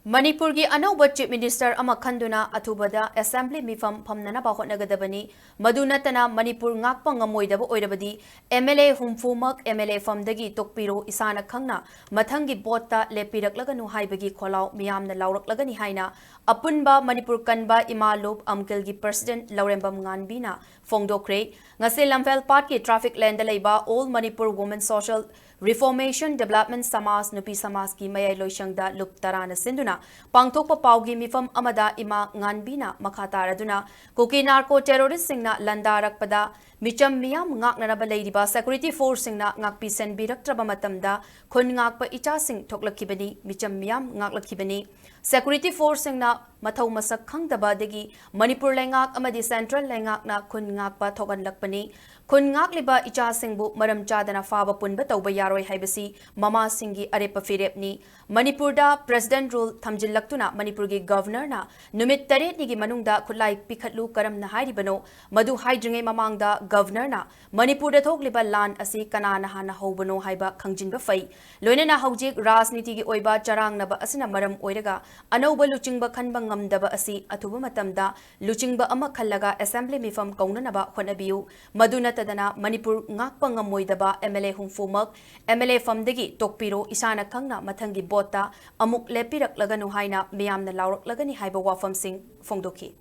Manipur ki Anouba Chief Minister Amakhanduna Athubada Assembly Mifam phamnaba hotnagadabani madunatana Manipur ngakpa ngamoidaba oirabadi MLA humfumak MLA famdagi tokpiro isana khangna mathangi botta Leppirak laganu haibagi kholau miyamna lauraklagani haina apunba Manipur kanba Imphal Amkil gi President Laurembam Nganbina Fongdokre ngase Imphal part ki traffic lane dalaiba All Manipur Women Social Reformation Development Samas Nupi Samas ki mayai loishangda lup tarana sinduna pangthokpa paugi mifam amada ima nganbina makataraduna kuki narco terrorist singna landarakpada micham miyam ngaknanaba leiriba security force singna ngakpi senbiraktraba matamda khun ngakpa icha sing thoklakibani micham miyam ngaklakibani security force singna mathau masak khangdaba degi Manipur lengak amadi central lengakna khun ngakpa thoganlakpani khun ngakliba icha singbu maram chadana faba punba tawba yaroi haibasi mama singi arepa firepni Manipur da president rule thamjillaktuna Manipur gi governor na numit tare ni gi manungda khulai pikhatlu karam na hairibano madu haidringai mamangda governor na Manipur da thokliba lan asi kanana hana hobano haiba khangjinba fai loinana haujik rajniti gi oiba charang naba asina maram oiraga Anouba luchingba khanba ngamdaba asi athuba matamda luchingba ama khallaga assembly mifam kaunanaba honabiu maduna tadana Manipur ngakpa ngamoidaba MLA humfumak MLA famdagi tokpiro isana khangna mathangi botta amuk Leppirak laganu haina miyamna lauraklagani haiba wafam sing fongdoki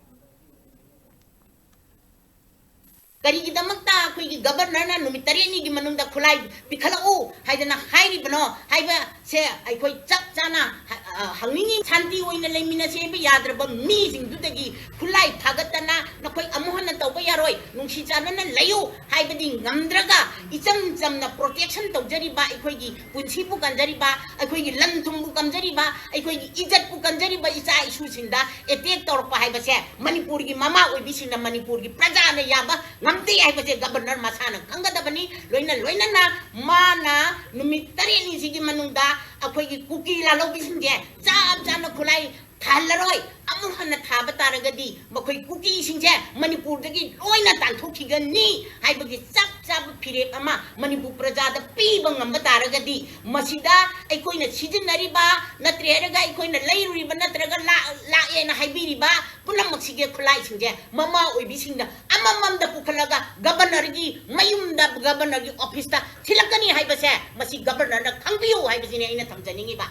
ꯀꯔꯤꯒꯤꯗꯃꯛꯇ ꯑꯩꯈꯣꯏꯒꯤ ꯒꯕꯔꯅꯔꯅ ꯅꯨꯃꯤꯠ 8ꯅꯤꯒꯤ ꯃꯅꯨꯡꯗ ꯈꯨꯠꯂꯥꯏ ꯄꯤꯈꯠꯂꯛꯎ ꯍꯥꯏꯗꯅ ꯍꯥꯏꯔꯤꯕꯅꯣ ꯍꯥꯏꯕꯁꯦ ꯑꯩꯈꯣꯏ ꯆꯞ ꯆꯥꯅ ꯍꯪꯅꯤꯡꯉꯤ ꯁꯥꯟꯇꯤ ꯑꯣꯏꯅ ꯂꯩꯃꯤꯟꯅꯁꯦ ꯍꯥꯏꯕ ꯌꯥꯗ꯭ꯔꯕ ꯃꯤꯁꯤꯡꯗꯨꯗꯒꯤ ꯈꯨꯠꯂꯥꯏ ꯊꯥꯒꯠꯇꯅ ꯅꯈꯣꯏ ꯑꯃꯨꯛ ꯍꯟꯅ ꯇꯧꯕ ꯌꯥꯔꯣꯏ ꯅꯨꯡꯁꯤ ꯆꯥꯟꯅꯅ ꯂꯩꯌꯨ ꯍꯥꯏꯕꯗꯤ ꯉꯝꯗ꯭ꯔꯒ ꯏꯆꯝ ꯆꯝꯅ ꯄ꯭ꯔꯣꯇꯦꯛꯁꯟ ꯇꯧꯖꯔꯤꯕ ꯑꯩꯈꯣꯏꯒꯤ ꯄꯨꯟꯁꯤꯕꯨ ꯀꯟꯖꯔꯤꯕ ꯑꯩꯈꯣꯏꯒꯤ ꯂꯟ ꯊꯨꯝꯕꯨ ꯀꯟꯖꯔꯤꯕ ꯑꯩꯈꯣꯏꯒꯤ ꯏꯖꯠꯄꯨ ꯀꯟꯖꯔꯤꯕ ꯏꯆꯥ ꯏꯁꯨꯁꯤꯡꯗ ꯑꯦꯇꯦꯛ ꯇꯧꯔꯛꯄ ꯍꯥꯏꯕꯁꯦ ꯃꯅꯤꯄꯨꯔꯒꯤ ꯃꯃꯥ ꯑꯣꯏꯕꯤꯁꯤꯡꯅ ꯃꯅꯤꯄꯨꯔꯒꯤ ꯄ꯭ꯔꯖꯥꯅ ꯌꯥꯕ ngam ti ay base governor masana kanggadabani loina na mana numit 8 sigi manungda akhoi gi kuki la lo bisingje chap chana khulai thallaroi amu hana thaba taragadi makhoi kuki singje Manipur dagi loina tanthokigani haibagi chap chap phire ama Manipur praja da piba ngamba taragadi masida aikoina sijinariba natreraga aikoina leiruriba natraga la ena haibiriba punamak sige khulai singje mama oibisingda amamamda pukalaga governor gi mayumda governor gi office ta thilakani haibase masi governor na khangbiyo haibasine ina thamjaningi ba